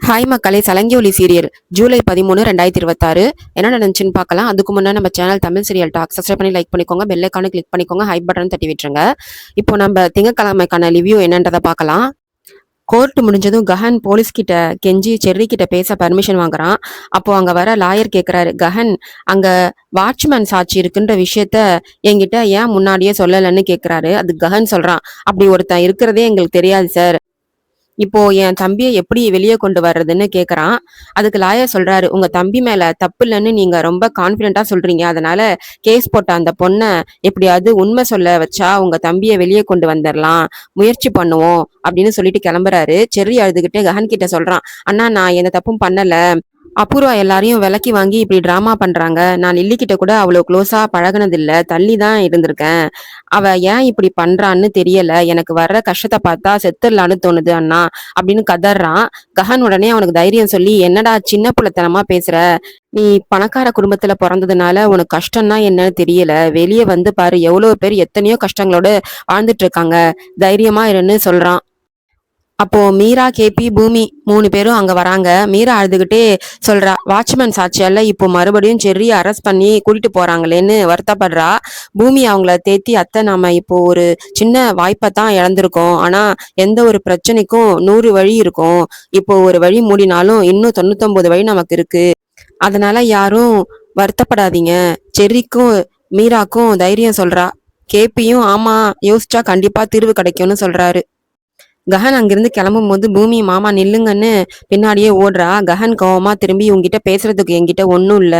Hi மக்களே, சலங்கி ஒலி serial July 13, 2026 என்ன நடந்துச்சுன்னு பார்க்கலாம். அதுக்கு முன்னாடி நம்ம channel Tamil serial talk subscribe பண்ணி லைக் பண்ணிக்கோங்க, பெல் ஐக்கானை கிளிக் பண்ணிக்கோங்க, ஹை பட்டன் தட்டி விட்டுருங்க. இப்போ நம்ம திங்கக்கிழமைக்கான ரிவ்யூ என்னன்றதை பார்க்கலாம். கோர்ட் முடிஞ்சதும் கஹன் போலீஸ் கிட்ட கெஞ்சி செர்ரி கிட்ட பேச பர்மிஷன் வாங்குறான். அப்போ அங்க வர லாயர் கேக்குறாரு, கஹன் அங்க வாட்ச்மேன் சாட்சி இருக்குன்ற விஷயத்த என்கிட்ட ஏன் முன்னாடியே சொல்லலன்னு கேக்குறாரு. அது கஹன் சொல்றான், அப்படி ஒருத்தன் இருக்கிறதே எங்களுக்கு தெரியாது சார். இப்போ என் தம்பியை எப்படி வெளியே கொண்டு வர்றதுன்னு கேக்குறான். அதுக்கு லாயர் சொல்றாரு, உங்க தம்பி மேல தப்பு இல்லைன்னு நீங்க ரொம்ப கான்பிடென்டா சொல்றீங்க, அதனால கேஸ் போட்ட அந்த பொண்ணை எப்படியாவது உண்மை சொல்ல வச்சா உங்க தம்பியை வெளியே கொண்டு வந்துடலாம், முயற்சி பண்ணுவோம் அப்படின்னு சொல்லிட்டு கிளம்புறாரு. செர்ரி அழுதுகிட்டே கஹன் கிட்ட சொல்றான், அண்ணா நான் எந்த தப்பும் பண்ணல, அபூர்வா எல்லாரையும் விலக்கி வாங்கி இப்படி டிராமா பண்றாங்க. நான் லில்லி கிட்ட கூட அவ்வளவு க்ளோஸா பழகினதில்ல, தள்ளி தான் இருந்திருக்கேன். அவ ஏன் இப்படி பண்றான்னு தெரியல, எனக்கு வர்ற கஷ்டத்தை பார்த்தா செத்துடலான்னு தோணுது அண்ணா அப்படின்னு கதறான். கஹன் உடனே அவனுக்கு தைரியம் சொல்லி, என்னடா சின்ன புள்ளத்தனமா பேசுற, நீ பணக்கார குடும்பத்துல பிறந்ததுனால உனக்கு கஷ்டம்னா என்னன்னு தெரியல, வெளியே வந்து பாரு, எவ்வளவு பேர் எத்தனையோ கஷ்டங்களோட வாழ்ந்துட்டு இருக்காங்க, தைரியமா இருன்னு சொல்றான். அப்போ மீரா, கேபி, பூமி 3 பேரும் அங்க வராங்க. மீரா அழுதுகிட்டே சொல்றா, வாட்ச்மேன் சாட்சியால இப்போ மறுபடியும் செர்ரி அரெஸ்ட் பண்ணி கூட்டிட்டு போறாங்களேன்னு வருத்தப்படுறா. பூமி அவங்கள தேத்தி, அத்தை நாம இப்போ ஒரு சின்ன வாய்ப்பை தான் இழந்திருக்கோம், ஆனா எந்த ஒரு பிரச்சனைக்கும் 100 வழி இருக்கும், இப்போ ஒரு வழி மூடினாலும் இன்னும் 99 வழி நமக்கு இருக்கு, அதனால யாரும் வருத்தப்படாதீங்க, செர்ரிக்கும் மீராக்கும் தைரியம் சொல்றா. கேபியும் ஆமா, யோசிச்சா கண்டிப்பா தீர்வு கிடைக்கும்னு சொல்றாரு. கஹன் அங்கிருந்து கிளம்பும் போது பூமி, மாமா நில்லுங்கன்னு பின்னாடியே ஓடுறா. கஹன் கோவமா திரும்பி, உங்ககிட்ட பேசுறதுக்கு என்கிட்ட ஒன்னும் இல்ல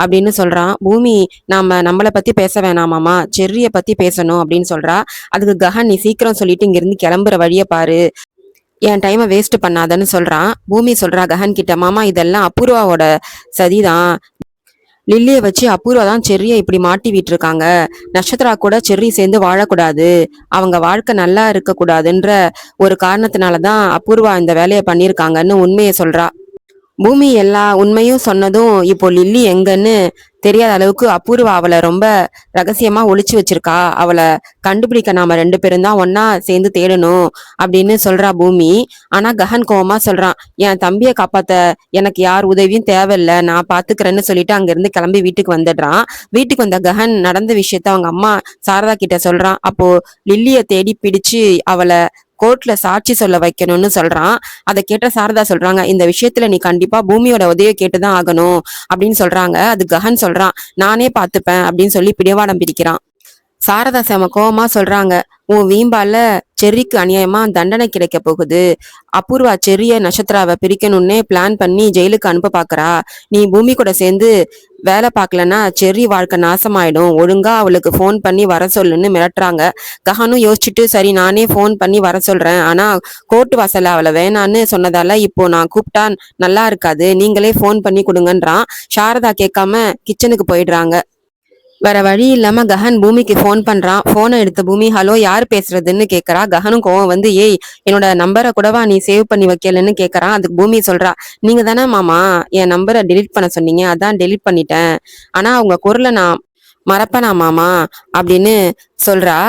அப்படின்னு சொல்றான். பூமி, நம்மளை பத்தி பேச வேணாமாமா, செர்ரிய பத்தி பேசணும் அப்படின்னு சொல்றா. அதுக்கு கஹன், நீ சீக்கிரம் சொல்லிட்டு இங்கிருந்து கிளம்புற வழிய பாரு, என் டைமை வேஸ்ட் பண்ணாதன்னு சொல்றான். பூமி சொல்றா கஹன் கிட்ட, மாமா இதெல்லாம் அபூர்வாவோட சதிதான், லில்லியை வச்சு அபூர்வா தான் செர்ரியை இப்படி மாட்டி விட்டுருக்காங்க, நட்சத்திரா கூட செர்ரி சேர்ந்து வாழக்கூடாது, அவங்க வாழ்க்கை நல்லா இருக்க கூடாதுன்ற ஒரு காரணத்தினாலதான் அபூர்வா இந்த வேலையை பண்ணியிருக்காங்கன்னு உண்மையை சொல்றா. பூமி எல்லா உண்மையும் சொன்னதும் இப்போ லில்லி எங்கன்னு தெரியாத அளவுக்கு அபூர்வா அவளை ரொம்ப ரகசியமா ஒளிச்சு வச்சிருக்கா, அவளை கண்டுபிடிக்க நாம 2 பேரும் தான் ஒன்னா சேர்ந்து தேடணும் அப்படின்னு சொல்றா பூமி. ஆனா கஹன் கோவமா சொல்றான், என் தம்பியை காப்பாத்த எனக்கு யார் உதவியும் தேவையில்ல, நான் பாத்துக்கிறேன்னு சொல்லிட்டு அங்க இருந்து கிளம்பி வீட்டுக்கு வந்துடுறான். வீட்டுக்கு வந்த கஹன் நடந்த விஷயத்த அவங்க அம்மா சாரதா கிட்ட சொல்றான். அப்போ லில்லிய தேடி பிடிச்சு அவளை கோர்ட்ல சாட்சி சொல்ல வைக்கணும்னு சொல்றான். அதை கேட்ட சாரதா சொல்றாங்க, இந்த விஷயத்துல நீ கண்டிப்பா பூமியோட உதவியை கேட்டுதான் ஆகணும் அப்படின்னு சொல்றாங்க. அது கஹன் சொல்றான், நானே பாத்துப்பேன் அப்படின்னு சொல்லி பிடிவாடம் பிடிக்கிறான். சாரதா செம கோவமா சொல்றாங்க, உன் வீம்பால செர்ரிக்கு அநியாயமா தண்டனை கிடைக்க போகுது, அபூர்வா செர்ரிய நட்சத்திராவை பிரிக்கணும்னே பிளான் பண்ணி ஜெயிலுக்கு அனுப்ப பாக்குறா, நீ பூமி கூட சேர்ந்து வேலை பார்க்கலன்னா செர்ரி வாழ்க்கை நாசமாயிடும், ஒழுங்கா அவளுக்கு போன் பண்ணி வர சொல்லுன்னு மிரட்டுறாங்க. கஹனும் யோசிச்சுட்டு, சரி நானே போன் பண்ணி வர சொல்றேன், ஆனா கோர்ட்டு வாசல்ல அவளை வேணான்னு சொன்னதால இப்போ நான் கூப்பிட்டா நல்லா இருக்காது, நீங்களே போன் பண்ணி கொடுங்கன்றான். சாரதா கேட்காம கிச்சனுக்கு போயிடுறாங்க. வேற வழி இல்லாம கஹன் பூமிக்கு போன் பண்றான். போனை எடுத்த பூமி, ஹலோ யார் பேசுறதுன்னு கேக்குறா. கஹனும் கோவம் வந்து, ஏய் என்னோட நம்பரை கூடவா நீ சேவ் பண்ணி வைக்கலன்னு கேக்குறான். அதுக்கு பூமி சொல்றா, நீங்க தானே மாமா என் நம்பரை டெலிட் பண்ண சொன்னீங்க, அதான் டெலிட் பண்ணிட்டேன், ஆனா உங்க குரலை நான் மறப்பனா மாமா அப்படின்னு சொல்றா.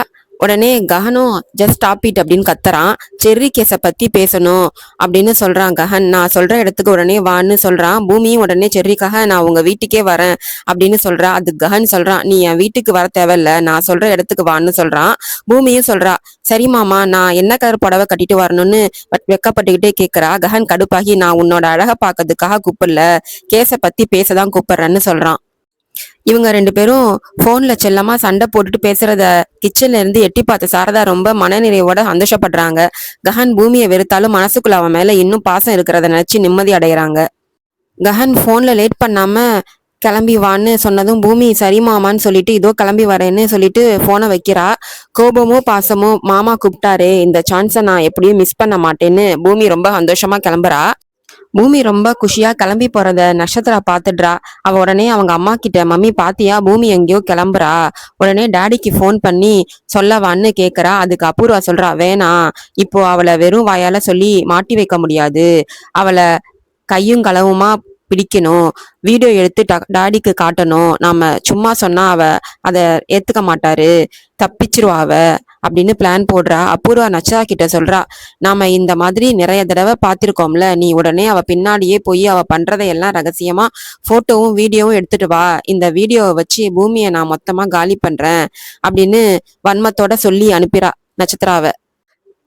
உடனே கஹனும் ஜஸ்ட் ஸ்டாப் இட் அப்படின்னு கத்துறான். செர்ரி கேஸை பத்தி பேசணும் அப்படின்னு சொல்றான் கஹன். நான் சொல்ற இடத்துக்கு உடனே வான்னு சொல்றான். பூமியும் உடனே செர்ரிக்காக நான் உங்க வீட்டுக்கே வரேன் அப்படின்னு சொல்றா. அது கஹன் சொல்றான், நீ என் வீட்டுக்கு வர தேவையில்ல, நான் சொல்ற இடத்துக்கு வான்னு சொல்றான். பூமியும் சொல்றா, சரி மாமா நான் என்ன கலர் புடவை கட்டிட்டு வரணும்னு வெக்கப்பட்டுக்கிட்டே கேக்குறா. கஹன் கடுப்பாகி, நான் உன்னோட அழகை பார்க்கறதுக்காக கூப்பிடல, கேஸை பத்தி பேசதான் கூப்பிடுறேன்னு சொல்றான். இவங்க 2 பேரும் போன்ல செல்லமா சண்டை போட்டுட்டு பேசுறத கிச்சன்ல இருந்து எட்டி பார்த்த சாரதா ரொம்ப மனநிறைவோட சந்தோஷப்படுறாங்க. கஹன் பூமியை வெறுத்தாலும் மனசுக்குள்ள அவன் மேல இன்னும் பாசம் இருக்கிறத நினைச்சு நிம்மதி அடைகிறாங்க. கஹன் போன்ல லேட் பண்ணாம கிளம்பி வான்னு சொன்னதும் பூமி சரி மாமான்னு சொல்லிட்டு இதோ கிளம்பி வரேன்னு சொல்லிட்டு போனை வைக்கிறா. கோபமோ பாசமோ, மாமா கூப்பிட்டாரே, இந்த சான்ஸை நான் எப்படியும் மிஸ் பண்ண மாட்டேன்னு பூமி ரொம்ப சந்தோஷமா கிளம்புறா. பூமி ரொம்ப குஷியா கிளம்பி போறத நட்சத்திரா பாத்துடுறா. அவ உடனே அவங்க அம்மா கிட்ட, மம்மி பாத்தியா பூமி எங்கேயோ கிளம்புறா, உடனே டாடிக்கு போன் பண்ணி சொல்லவான்னு கேக்குறா. அதுக்கு அபூர்வா சொல்றா, வேணாம், இப்போ அவளை வெறும் வாயால சொல்லி மாட்டி வைக்க முடியாது, அவளை கையும் களவுமா பிடிக்கணும், வீடியோ எடுத்து டாடிக்கு காட்டணும், நாம சும்மா சொன்னா அதை ஏத்துக்க மாட்டாரு, தப்பிச்சிருவா அப்படின்னு பிளான் போடுறா. அபூர்வா நச்சா கிட்ட சொல்றா, நாம இந்த மாதிரி நிறைய தடவை பார்த்திருக்கோம்ல, நீ உடனே அவ பின்னாடியே போய் அவ பண்றதையெல்லாம் ரகசியமா போட்டோவும் வீடியோவும் எடுத்துட்டு வா, இந்த வீடியோவை வச்சு பூமியை நான் மொத்தமா காலி பண்றேன் அப்படின்னு வன்மத்தோட சொல்லி அனுப்பிறா நட்சத்திராவ.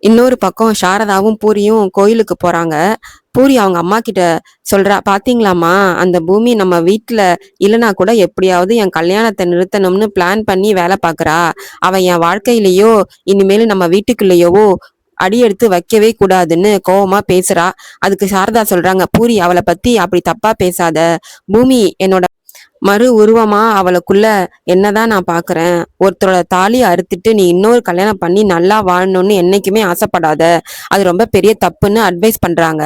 இன்னொரு பக்கம் சாரதாவும் பூரியும் கோயிலுக்கு போறாங்க. பூரி அவங்க அம்மா கிட்ட சொல்றா, பாத்தீங்களாமா, அந்த பூமி நம்ம வீட்டுல இல்லைனா கூட எப்படியாவது என் கல்யாணத்தை நிறுத்தணும்னு பிளான் பண்ணி வேலை பாக்குறா. அவன் என் வாழ்க்கையிலயோ இனிமேல் நம்ம வீட்டுக்குள்ளேயோ அடி எடுத்து வைக்கவே கூடாதுன்னு கோவமா பேசுறா. அதுக்கு சாரதா சொல்றாங்க, பூரி அவளை பத்தி அப்படி தப்பா பேசாத, பூமி என்னோட மறு உருவமா அவளுக்குள்ள என்னதான் நான் பாக்குறேன். ஒருத்தரோட தாலி அறுத்துட்டு நீ இன்னொரு கல்யாணம் பண்ணி நல்லா வாழணும்னு என்னைக்குமே ஆசைப்படாத, அது ரொம்ப பெரிய தப்புன்னு அட்வைஸ் பண்றாங்க.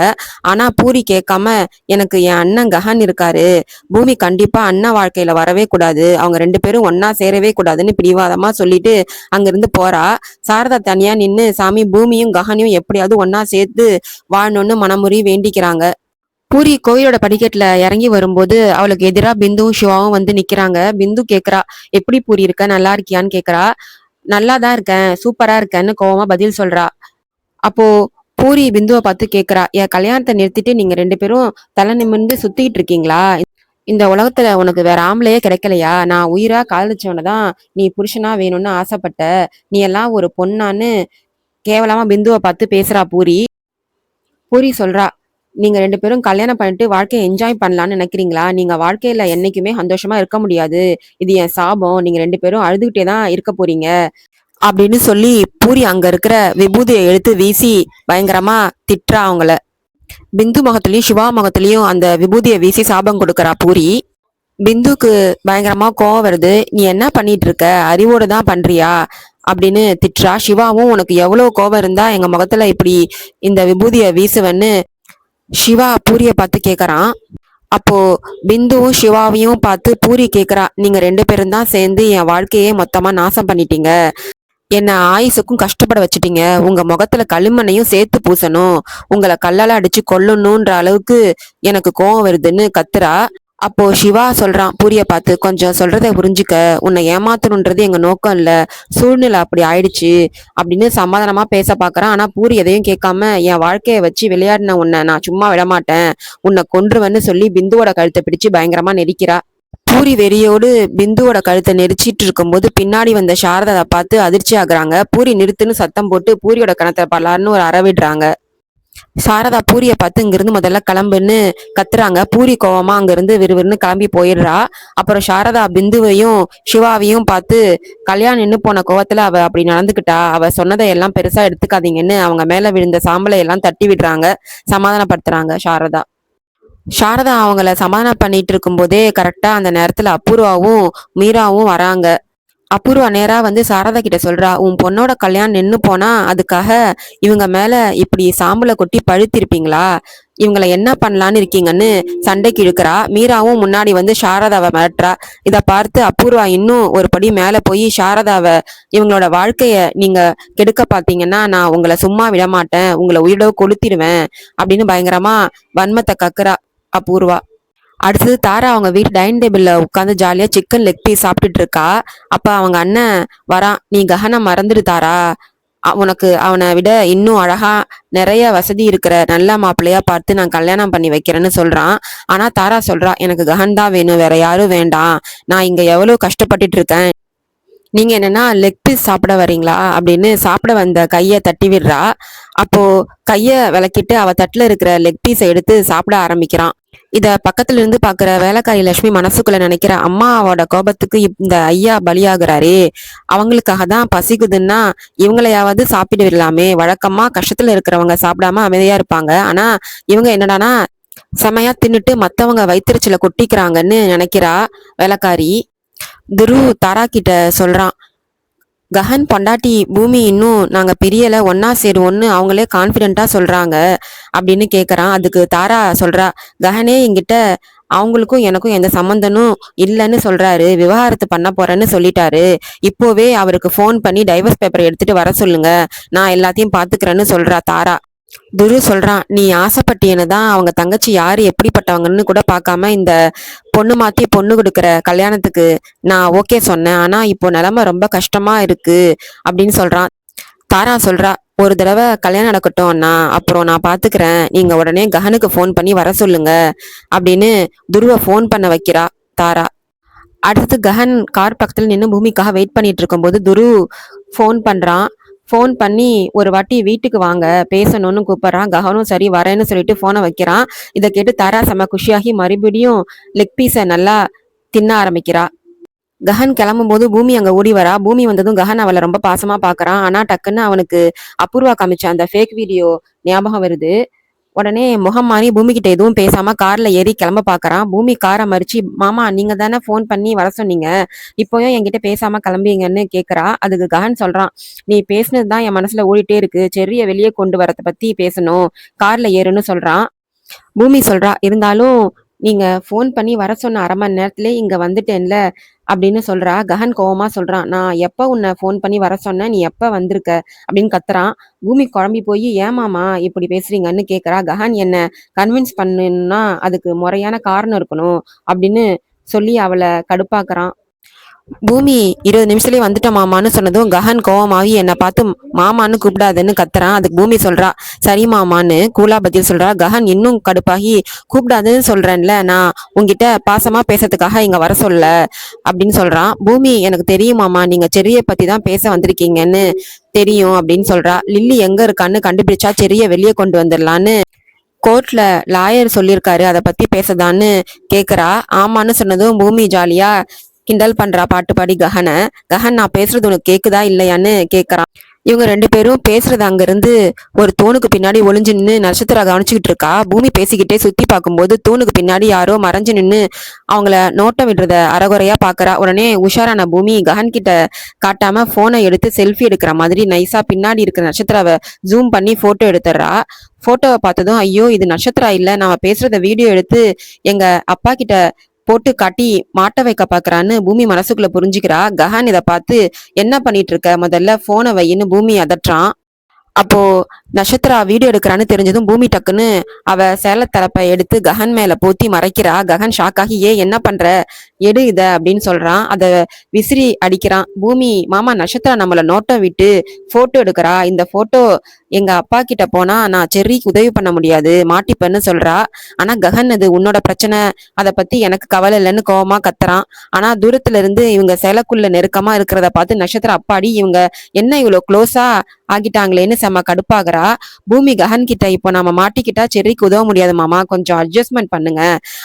ஆனா பூரி கேட்காம, எனக்கு என் அண்ணன் கஹன் இருக்காரு, பூமி கண்டிப்பா அண்ணன் வாழ்க்கையில வரவே கூடாது, அவங்க 2 பேரும் ஒன்னா சேரவே கூடாதுன்னு பிடிவாதமா சொல்லிட்டு அங்கிருந்து போறா. சாரதா தனியா நின்னு சாமி பூமியும் கஹனையும் எப்படியாவது ஒன்னா சேர்த்து வாழணும்னு மனமுறி வேண்டிக்கிறாங்க. பூரி கோயிலோட படிக்கட்டுல இறங்கி வரும்போது அவளுக்கு எதிரா பிந்துவும் சிவாவும் வந்து நிக்கிறாங்க. பிந்து கேக்குறா, எப்படி பூரி இருக்க, நல்லா இருக்கியான்னு கேக்குறா. நல்லாதான் இருக்கேன், சூப்பரா இருக்கேன்னு கோவமா பதில் சொல்றா. அப்போ பூரி பிந்துவை பார்த்து கேக்குறா, என் கல்யாணத்தை நிறுத்திட்டு நீங்க 2 பேரும் தலை நிமிர்ந்து சுத்திட்டு இருக்கீங்களா? இந்த உலகத்துல உனக்கு வேற ஆம்பளையே கிடைக்கலையா? நான் உயிரா காதலிச்சவனதான் நீ புருஷனா வேணும்னு ஆசைப்பட்ட, நீ எல்லாம் ஒரு பொண்ணான்னு கேவலமா பிந்துவை பார்த்து பேசுறா பூரி. பூரி சொல்றா, நீங்க 2 பேரும் கல்யாணம் பண்ணிட்டு வாழ்க்கையை என்ஜாய் பண்ணலாம்னு நினைக்கிறீங்களா? நீங்க வாழ்க்கையில என்னைக்குமே சந்தோஷமா இருக்க முடியாது, இது என் சாபம், நீங்க 2 பேரும் அழுதுகிட்டே தான் இருக்க போறீங்க அப்படின்னு சொல்லி பூரி அங்க இருக்கிற விபூதியை எடுத்து வீசி பயங்கரமா திட்டுறா அவங்கள. பிந்து முகத்திலயும் சிவா முகத்திலயும் அந்த விபூதியை வீசி சாபம் கொடுக்கறா பூரி. பிந்துக்கு பயங்கரமா கோவம் வருது. நீ என்ன பண்ணிட்டு இருக்க, அறிவோடு தான் பண்றியா அப்படின்னு திட்டுறா. சிவாவும், உனக்கு எவ்வளவு கோவம் இருந்தா எங்க முகத்துல இப்படி இந்த விபூதியை வீசுவன்னு சிவா பூரிய பார்த்து கேக்குறான். அப்போ பிந்துவும் சிவாவையும் பார்த்து பூரி கேக்குறா, நீங்க 2 பேரும் தான் சேர்ந்து என் வாழ்க்கையே மொத்தமா நாசம் பண்ணிட்டீங்க, என்ன ஆயுசுக்கும் கஷ்டப்பட வச்சுட்டீங்க, உங்க முகத்துல களிமண்ணையும் சேர்த்து பூசணும், உங்களை கல்லால அடிச்சு கொல்லணும்ன்ற அளவுக்கு எனக்கு கோவம் வருதுன்னு கத்துறா. அப்போ சிவா சொல்றான் பூரிய பார்த்து, கொஞ்சம் சொல்றதை புரிஞ்சுக்க, உன்னை ஏமாத்தணுன்றது எங்க நோக்கம் இல்ல, சூழ்நிலை அப்படி ஆயிடுச்சு அப்படின்னு சமாதானமா பேச பாக்குறான். ஆனா பூரி எதையும் கேட்காம, என் வாழ்க்கைய வச்சு விளையாடின உன்னை நான் சும்மா விடமாட்டேன், உன்னை கொன்றுவன்னு சொல்லி பிந்துவோட கழுத்தை பிடிச்சு பயங்கரமா நெரிக்கிறா. பூரி வெறியோடு பிந்துவோட கழுத்தை நெரிச்சிட்டு இருக்கும்போது பின்னாடி வந்த சாரதாவை பார்த்து அதிர்ச்சி ஆகுறாங்க. பூரி நிறுத்துன்னு சத்தம் போட்டு பூரியோட கணத்தை பல்லாருன்னு ஒரு அறவிடுறாங்க. சாரதா பூரிய பார்த்து இங்கிருந்து முதல்ல கிளம்புன்னு கத்துறாங்க. பூரி கோவமா அங்கிருந்து விறுவிறுன்னு கிளம்பி போயிடுறா. அப்புறம் சாரதா பிந்துவையும் சிவாவையும் பார்த்து, கல்யாணம் நின்று போன கோவத்துல அவ அப்படி நடந்துக்கிட்டா, அவ சொன்னதை எல்லாம் பெருசா எடுத்துக்காதீங்கன்னு அவங்க மேல விழுந்த சாம்பலை எல்லாம் தட்டி விடுறாங்க, சமாதானப்படுத்துறாங்க சாரதா. சாரதா அவங்கள சமாதானம் பண்ணிட்டு இருக்கும் போதே கரெக்டா அந்த நேரத்துல அபூர்வாவும் மீராவும் வராங்க. அபூர்வா நேரா வந்து சாரதா கிட்ட சொல்றா, உன் பொண்ணோட கல்யாணம் நின்னு போனா அதுக்காக இவங்க மேல இப்படி சாம்பலை கொட்டி பழுத்திருப்பீங்களா, இவங்களை என்ன பண்ணலான்னு இருக்கீங்கன்னு சண்டைக்கு இழுக்கிறா. மீராவும் முன்னாடி வந்து சாரதாவை மிரட்டுறா. இதை பார்த்து அபூர்வா இன்னும் ஒரு படி மேல போய் சாரதாவை, இவங்களோட வாழ்க்கைய நீங்க கெடுக்க பாத்தீங்கன்னா நான் உங்களை சும்மா விட மாட்டேன், உங்களை உயிரோட கொளுத்திடுவேன் அப்படின்னு பயங்கரமா வன்மத்தை கக்குறா அபூர்வா. அடுத்தது தாரா அவங்க வீட்டு டைனிங் டேபிள்ல உட்காந்து ஜாலியா சிக்கன் லெக் பீஸ் சாப்பிட்டுட்டு இருக்கா. அப்ப அவங்க அண்ணன் வரான், நீ கஹனை மறந்துடு தாரா, உனக்கு அவனை விட இன்னும் அழகா நிறைய வசதி இருக்கிற நல்ல மாப்பிள்ளையா பார்த்து நான் கல்யாணம் பண்ணி வைக்கிறேன்னு சொல்றான். ஆனா தாரா சொல்றா, எனக்கு கஹன் தான் வேணும், வேற யாரும் வேண்டாம், நான் இங்க எவ்வளவு கஷ்டப்பட்டுட்டு இருக்கேன், நீங்க என்னன்னா லெக் பீஸ் சாப்பிட வரீங்களா அப்படின்னு சாப்பிட வந்த கைய தட்டி விடுறா. அப்போ கைய விளக்கிட்டு அவ தட்டுல இருக்கிற லெக் பீஸை எடுத்து சாப்பிட ஆரம்பிக்கிறான். இத பக்கத்துல இருந்து பாக்குற வேலைக்காரி லட்சுமி மனசுக்குள்ள நினைக்கிற, அம்மாவோட கோபத்துக்கு இந்த ஐயா பலியாகிறாரே, அவங்களுக்காக தான் பசிக்குதுன்னா இவங்களையாவது சாப்பிட விடலாமே, வழக்கமா கஷ்டத்துல இருக்கிறவங்க சாப்பிடாம அமைதியா இருப்பாங்க, ஆனா இவங்க என்னடானா செமையா தின்னுட்டு மத்தவங்க வயிற்றுச்சில கொட்டிக்கிறாங்கன்னு நினைக்கிறா வேலைக்காரி. துரு தாரா கிட்ட சொல்றான், கஹன் பொண்டாட்டி பூமி இன்னும் நாங்க பிரியல, ஒன்னா சேருவோன்னு அவங்களே கான்பிடென்டா சொல்றாங்க அப்படின்னு கேக்குறான். அதுக்கு தாரா சொல்றா, கஹனே என்கிட்ட அவங்களுக்கும் எனக்கும் எந்த சம்பந்தனும் இல்லைன்னு சொல்றாரு, விவாகரத்து பண்ண போறேன்னு சொல்லிட்டாரு, இப்போவே அவருக்கு போன் பண்ணி டைவர்ஸ் பேப்பர் எடுத்துட்டு வர சொல்லுங்க, நான் எல்லாத்தையும் பாத்துக்கிறேன்னு சொல்றா தாரா. துரு சொல்றான், நீ ஆசைப்பட்டியன்னு தான் அவங்க தங்கச்சி யாரு எப்படிப்பட்டவங்கன்னு கூட பார்க்காம இந்த பொண்ணு மாத்தி பொண்ணு கொடுக்குற கல்யாணத்துக்கு நான் ஓகே சொன்னேன். ஆனா இப்போ நிலைமை ரொம்ப கஷ்டமா இருக்கு அப்படின்னு சொல்றான். தாரா சொல்றா, ஒரு தடவை கல்யாணம் நடக்கட்டும் அண்ணா, அப்புறம் நான் பாத்துக்கிறேன், நீங்க உடனே ககனுக்கு ஃபோன் பண்ணி வர சொல்லுங்க அப்படின்னு துருவ ஃபோன் பண்ண வைக்கிறா தாரா. அடுத்து ககன் கார் பக்கத்துல நின்று பூமிக்காக வெயிட் பண்ணிட்டு இருக்கும்போது துரு ஃபோன் பண்றான். ஃபோன் பண்ணி ஒரு வாட்டி வீட்டுக்கு வாங்க பேசணும்னு கூப்பிடுறான். ககனும் சரி வரேன்னு சொல்லிட்டு ஃபோனை வைக்கிறான். இதை கேட்டு தாரா செம்ம குஷியாகி மறுபடியும் லெக் பீஸை நல்லா தின்ன ஆரம்பிக்கிறா. ககன் கிளம்பும்போது பூமி அங்க ஓடி வரா. பூமி வந்ததும் ககன் அவளை ரொம்ப பாசமா பாக்குறான். ஆனா டக்குன்னு அவனுக்கு அபூர்வா காமிச்ச அந்த ஃபேக் வீடியோ ஞாபகம் வருது. உடனே முகம் மாறி பூமி கிட்ட எதுவும் பேசாம கார்ல ஏறி கிளம்ப பாக்குறான். பூமி காரை மறிச்சு, மாமா நீங்க தானே ஃபோன் பண்ணி வர சொன்னீங்க, இப்போயும் என்கிட்ட பேசாம கிளம்பிங்கன்னு கேக்குறா. அதுக்கு ககன் சொல்றான், நீ பேசுனதுதான் என் மனசுல ஓடிட்டே இருக்கு, செர்ரிய வெளியே கொண்டு வரத பத்தி பேசணும், கார்ல ஏறுன்னு சொல்றான். பூமி சொல்றா, இருந்தாலும் நீங்க ஃபோன் பண்ணி வர சொன்ன 1/2 மணி நேரத்திலே இங்க வந்துட்டேன்ல அப்படின்னு சொல்றா. ககன் கோவமா சொல்றான், நான் எப்ப உன்னை ஃபோன் பண்ணி வர சொன்னேன், நீ எப்ப வந்திருக்க அப்படின்னு கத்துறான். பூமி குழம்பி போய், ஏமாமா இப்படி பேசுறீங்கன்னு கேக்குறா. ககன் என்ன கன்வின்ஸ் பண்ணுன்னா அதுக்கு முறையான காரணம் இருக்கணும் அப்படின்னு சொல்லி அவளை கடுப்பாக்குறான். பூமி 20 நிமிஷத்துலயே வந்துட்டோம் மாமான்னு சொன்னதும் ககன் கோவமாகி என்னை பார்த்து மாமான்னு கூப்பிடாதுன்னு கத்துறான். அதுக்கு பூமி சொல்றா, சரி மாமான்னு கூலா பதில் சொல்றா. ககன் இன்னும் கடுப்பாகி, கூப்பிடாதுன்னு சொல்றேன்ல, நான் உங்ககிட்ட பாசமா பேசுறதுக்காக இங்க வர சொல்ல அப்படின்னு சொல்றான். பூமி, எனக்கு தெரியும் மாமா, நீங்க செர்ரிய பத்தி தான் பேச வந்திருக்கீங்கன்னு தெரியும் அப்படின்னு சொல்றா. லில்லி எங்க இருக்கான்னு கண்டுபிடிச்சா செர்ரிய வெளியே கொண்டு வந்துடலான்னு கோர்ட்ல லாயர் சொல்லியிருக்காரு, அதை பத்தி பேசதான்னு கேக்குறா. ஆமான்னு சொன்னதும் பூமி ஜாலியா கிண்டல் பண்றா பாட்டு பாடி ககனை. ககன், நான் பேசுறது உனக்கு கேக்குதா இல்லையான்னு கேக்குறான். இவங்க 2 பேரும் பேசுறது அங்க இருந்து ஒரு தூணுக்கு பின்னாடி ஒளிஞ்சு நின்று நட்சத்திரா கவனிச்சுக்கிட்டு இருக்கா. பூமி பேசிக்கிட்டே சுத்தி பார்க்கும்போது தூணுக்கு பின்னாடி யாரோ மறைஞ்சு நின்று அவங்கள நோட்டம் விடுறத அறகுறையா பாக்குறா. உடனே உஷாரான பூமி ககன் கிட்ட காட்டாம போனை எடுத்து செல்ஃபி எடுக்கிற மாதிரி நைஸா பின்னாடி இருக்கிற நட்சத்திராவை ஜூம் பண்ணி போட்டோ எடுத்துடுறா. போட்டோவை பார்த்ததும், ஐயோ இது நட்சத்திரா இல்ல, நாம பேசுறத வீடியோ எடுத்து எங்க அப்பா கிட்ட போட்டு காட்டி மாட்ட வைக்க பாக்குறான்னு பூமி மனசுக்குள்ள புரிஞ்சுக்கிறா. கஹான் இதை பார்த்து, என்ன பண்ணிட்டு இருக்க, முதல்ல போனை வையின்னு பூமி அதட்டுறான். அப்போ நட்சத்திரா வீடியோ எடுக்கிறான்னு தெரிஞ்சதும் பூமி டக்குன்னு அவ சேலத்தலப்பை எடுத்து ககன் மேல போத்தி மறைக்கிறா. ககன் ஷாக் ஆகி, என்ன பண்ற, எடு இத அப்படின்னு சொல்றான். அத விசிறி அடிக்கிறான். பூமி, மாமா நட்சத்திரா நம்மள நோட்டம் விட்டு போட்டோ எடுக்கிறா, இந்த போட்டோ எங்க அப்பா கிட்ட போனா நான் செர்ரிக்கு உதவி பண்ண முடியாது, மாட்டிப்பேன்னு சொல்றா. ஆனா ககன், அது உன்னோட பிரச்சனை, அதை பத்தி எனக்கு கவலை இல்லைன்னு கோவமா கத்துறான். ஆனா தூரத்துல இருந்து இவங்க சேலைக்குள்ள நெருக்கமா இருக்கிறத பார்த்து நட்சத்திரம், அப்பாடி இவங்க என்ன இவ்வளவு க்ளோஸா ஆகிட்டாங்களேன்னு செம்ம கடுப்பாகிறா. பூமி ககன் கிட்ட, இப்போ நாம மாட்டிக்கிட்டா செர்ரிக்கு உதவ முடியாது மாமா, கொஞ்சம் அட்ஜஸ்ட்மெண்ட் பண்ணுங்க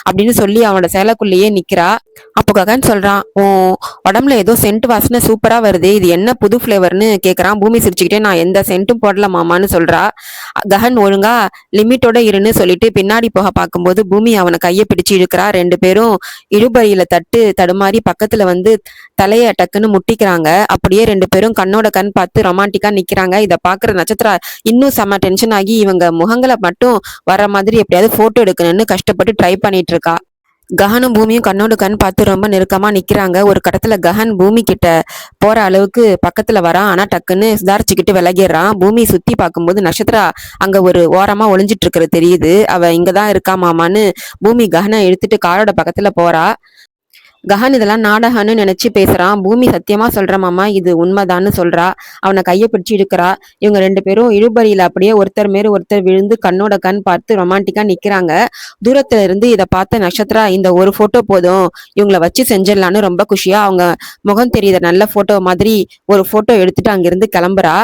அப்படின்னு சொல்லி அவனோட சேலைக்குள்ளேயே நிக்கிறா. அப்போ ககன் சொல்றான், உன் உடம்புல ஏதோ சென்ட் வாசனை சூப்பரா வருது, இது என்ன புது ஃபிளேவர்னு கேக்குறான். பூமி சிரிச்சுக்கிட்டே, நான் எந்த சென்ட்டும் போடல மாமான்னு சொல்றா. ககன், ஒழுங்கா லிமிட்டோட இருன்னு சொல்லிட்டு பின்னாடி போக பார்க்கும்போது பூமி அவனை கையை பிடிச்சு இழுக்கிறா. 2 பேரும் இடுபறியில தடுமாறி பக்கத்துல வந்து தலைய டக்குன்னு முட்டிக்கிறாங்க. அப்படியே 2 பேரும் கண்ணோட கண் பார்த்து ரொமான்டிக்கா நிக்கிறாங்க. இதை பாக்குற நட்சத்திரா இன்னும் செம்ம டென்ஷன் ஆகி இவங்க முகங்களை மட்டும் வர மாதிரி எப்படியாவது போட்டோ எடுக்கணும்னு கஷ்டப்பட்டு ட்ரை பண்ணிட்டு இருக்கா. ககனும் பூமியும் கண்ணோடு கண் பார்த்து ரொம்ப நெருக்கமா நிக்கிறாங்க. ஒரு கடத்துல ககன் பூமி கிட்ட போற அளவுக்கு பக்கத்துல வரான். ஆனா டக்குன்னு சுதாரிச்சுக்கிட்டு விலகிடுறான். பூமி சுத்தி பார்க்கும்போது நட்சத்திரா அங்க ஒரு ஓரமா ஒளிஞ்சிட்டு இருக்கிறது தெரியுது. அவ இங்கதான் இருக்கா மாமான்னு பூமி ககனை இழுத்துட்டு காரோட பக்கத்துல போறா. கஹன் இதெல்லாம் நாடகம்னு நினைச்சு பேசுறான். பூமி, சத்தியமா சொல்ற மாமா, இது உண்மைதான்னு சொல்றா. அவனை கையை பிடிச்சு இழுக்கிறா. இவங்க 2 பேரும் இழுபறியில அப்படியே ஒருத்தர் மேல ஒருத்தர் விழுந்து கண்ணோட கண் பார்த்து ரொமான்டிக்கா நிக்கிறாங்க. தூரத்துல இருந்து இதை பார்த்த நட்சத்திரா, இந்த ஒரு போட்டோ போதும், இவங்கள வச்சு செஞ்சிடலான்னு ரொம்ப குஷியா அவங்க முகம் தெரியுத நல்ல போட்டோ மாதிரி ஒரு போட்டோ எடுத்துட்டு அங்கிருந்து கிளம்புறா.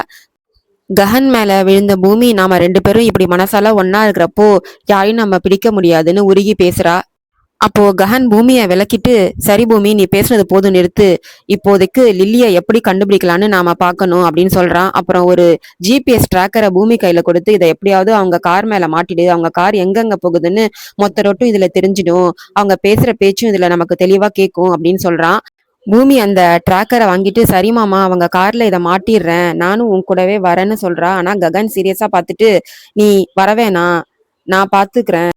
கஹன் மேல விழுந்த பூமி, நாம 2 பேரும் இப்படி மனசால ஒன்னா இருக்கிறப்போ யாரையும் நம்ம பிடிக்க முடியாதுன்னு உருகி பேசுறா. அப்போ கஹன் பூமியை விளக்கிட்டு, சரி பூமி, நீ பேசுனது போதும் நிறுத்து, இப்போதைக்கு லில்லியை எப்படி கண்டுபிடிக்கலான்னு நாம பார்க்கணும் அப்படின்னு சொல்றான். அப்புறம் ஒரு ஜிபிஎஸ் டிராக்கரை பூமி கையில கொடுத்து, இதை எப்படியாவது அவங்க கார் மேல மாட்டிடு, அவங்க கார் எங்கெங்க போகுதுன்னு மொத்த ரோட்டும் இதுல தெரிஞ்சிடும், அவங்க பேசுற பேச்சும் இதுல நமக்கு தெளிவா கேட்கும் அப்படின்னு சொல்றான். பூமி அந்த டிராக்கரை வாங்கிட்டு, சரி மாமா, அவங்க கார்ல இதை மாட்டிடுறேன், நானும் உன் கூடவே வரேன்னு சொல்றா. ஆனா ககன் சீரியஸா பார்த்துட்டு, நீ வரவேணா, நான் பாத்துக்கிறேன்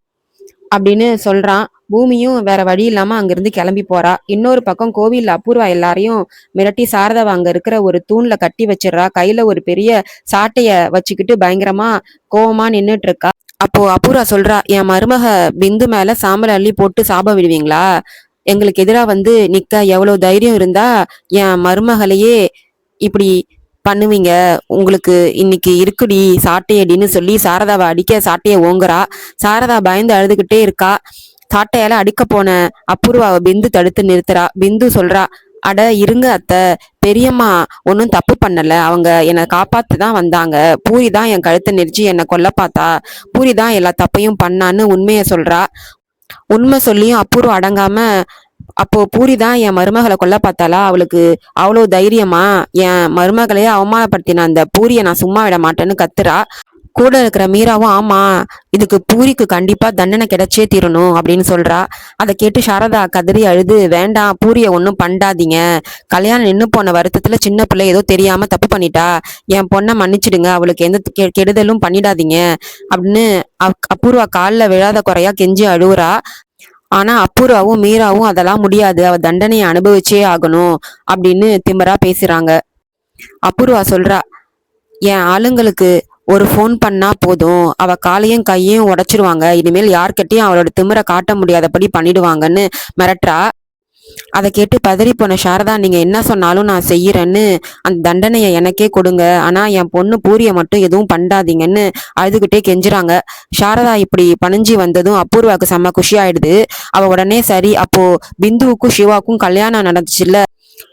அப்படின்னு சொல்றான். பூமியும் வேற வழி இல்லாம அங்கிருந்து கிளம்பி போறா. இன்னொரு பக்கம் கோவில்ல அபூர்வா எல்லாரையும் மிரட்டி சாரதாவை அங்க இருக்கிற ஒரு தூண்ல கட்டி வச்சிடுறா. கையில ஒரு பெரிய சாட்டைய வச்சுக்கிட்டு பயங்கரமா கோவமா நின்னுட்டு இருக்கா. அப்போ அபூர்வா சொல்றா, என் மருமக பிந்து மேல சாம்பல் அள்ளி போட்டு சாப விடுவீங்களா? எங்களுக்கு எதிரா வந்து நிக்க எவ்வளவு தைரியம் இருந்தா என் மருமகளையே இப்படி பண்ணுவீங்க? உங்களுக்கு இன்னைக்கு இருக்குடி சாட்டையடின்னு சொல்லி சாரதாவை அடிக்க சாட்டைய ஓங்குறா. சாரதா பயந்து அழுதுகிட்டே இருக்கா. சாட்டையால அடிக்க போன அபூர்வாவை பிந்து தடுத்து நிறுத்துறா. பிந்து சொல்றா, அட இருங்க அத்தை, பெரியம்மா ஒன்றும் தப்பு பண்ணல, அவங்க என்னை காப்பாத்து தான் வந்தாங்க. பூரி தான் என் கழுத்தை நெரிச்சு என்னை கொல்ல பார்த்தா, பூரி தான் எல்லா தப்பையும் பண்ணான்னு உண்மையை சொல்றா. உண்மை சொல்லியும் அபூர்வம் அடங்காம, அப்போ பூரி தான் என் மருமகளை கொல்ல பார்த்தாளா? அவளுக்கு அவ்வளோ தைரியமா? என் மருமகளையே அவமானப்படுத்தின அந்த பூரியை நான் சும்மா விட மாட்டேன்னு கத்துறா. கூட இருக்கிற மீராவும், ஆமா, இதுக்கு பூரிக்கு கண்டிப்பா தண்டனை கிடைச்சே தீரணும் அப்படின்னு சொல்றா. அதை கேட்டு சாரதா கதறி அழுது, வேண்டாம், பூரிய ஒன்றும் பண்ணாதீங்க, கல்யாணம் நின்று போன வருத்தத்துல சின்ன பிள்ளை ஏதோ தெரியாம தப்பு பண்ணிட்டா, என் பொண்ணை மன்னிச்சிடுங்க, அவளுக்கு எந்த கெடுதலும் பண்ணிடாதீங்க அப்படின்னு அபூர்வா காலில் விழாத குறையா கெஞ்சி அழுவுறா. ஆனா அபூர்வாவும் மீராவும் அதெல்லாம் முடியாது, அவ தண்டனையை அனுபவிச்சே ஆகணும் அப்படின்னு திமிரா பேசுறாங்க. அபூர்வா சொல்றா, என் ஆளுங்களுக்கு ஒரு ஃபோன் பண்ணா போதும், அவ காலையும் கையையும் உடைச்சிருவாங்க, இனிமேல் யார்கிட்டயும் அவளோட திமிரை காட்ட முடியாதபடி பண்ணிடுவாங்கன்னு மிரட்டுறா. அதை கேட்டு பதறி போன சாரதா, நீங்க என்ன சொன்னாலும் நான் செய்யறேன்னு, அந்த தண்டனையை எனக்கே கொடுங்க, ஆனா என் பொண்ணு பூரிய மட்டும் எதுவும் பண்ணாதீங்கன்னு அழுதுகிட்டே கெஞ்சுறாங்க. சாரதா இப்படி பணிஞ்சு வந்ததும் அபூர்வாக்கு செம்ம குஷி ஆயிடுது. அவ உடனே, சரி, அப்போ பிந்துவுக்கும் சிவாவுக்கும் கல்யாணம் நடந்துச்சுல்ல,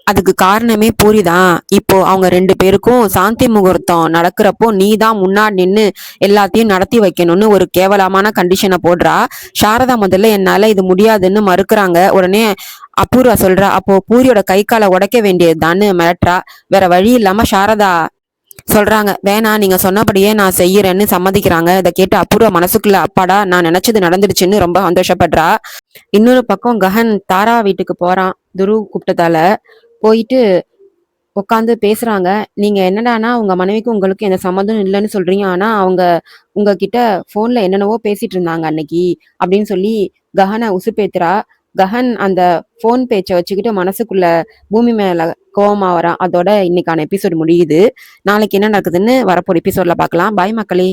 அதுக்கு காரணமே பூரிதான். இப்போ அவங்க 2 பேருக்கும் சாந்தி முகூர்த்தம் நடக்கிறப்போ நீ தான் முன்னாடி நின்று எல்லாத்தையும் நடத்தி வைக்கணும்னு ஒரு கேவலமான கண்டிஷனை போடுறா. சாரதா முதல்ல என்னால இது முடியாதுன்னு மறுக்கிறாங்க. உடனே அபூர்வா சொல்றா, அப்போ பூரியோட கை காலை உடைக்க வேண்டியதுதான்னு மிரட்டுறா. வேற வழி இல்லாம சாரதா சொல்றாங்க, வேணா, நீங்க சொன்னபடியே நான் செய்யறேன்னு சம்மதிக்கிறாங்க. இதை கேட்டு அபூர்வா மனசுக்குள்ள, அப்பாடா, நான் நினைச்சது நடந்துடுச்சுன்னு ரொம்ப சந்தோஷப்படுறா. இன்னொரு பக்கம் ககன் தாரா வீட்டுக்கு போறான், துருவ் கூப்பிட்டதால. போயிட்டு உட்காந்து பேசுறாங்க. நீங்க என்னடானா உங்க மனைவிக்கும் உங்களுக்கு எந்த சம்மந்தம் இல்லைன்னு சொல்றீங்க, ஆனா அவங்க உங்ககிட்ட போன்ல என்னென்னவோ பேசிட்டு இருந்தாங்க அன்னைக்கு அப்படின்னு சொல்லி ககனை உசுப்பேத்துறா. ககன் அந்த போன் பேச்சை வச்சுக்கிட்டு மனசுக்குள்ள பூமி மேல கோவமா வரான். அதோட இன்னைக்கான எபிசோடு முடியுது. நாளைக்கு என்ன நடக்குதுன்னு வரப்போற எபிசோட்ல பார்க்கலாம். பாய் மக்களே.